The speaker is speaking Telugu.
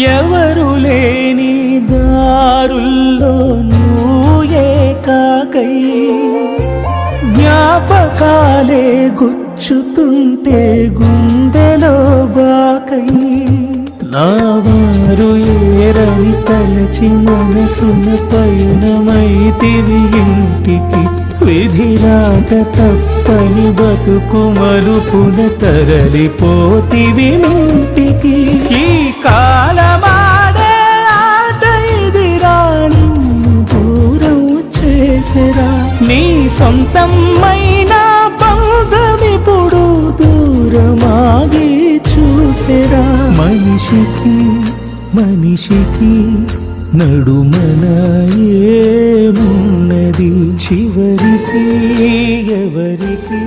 ఎవరు లేని దారుల్లో నువ్వు ఏకాకై జ్ఞాపకాలే గుచ్చుతుంటే గుండెలో బాకై నా వారు ఏరని తలచి మనసున పయనమైతివి ఇంటికి విధిరాక తప్పని బతుకు మలుపున తరలిపోతివి ఇంటికి ఈ కాలమాడే ఆట ఇదిరా నిన్ను దూరం చేసరా నీ సొంతమైన బంధమిప్పుడు దూరమాగి చూసెరా మనిషికి మనిషికి నడుమన ఏమున్నది చివరికి ఎవరికి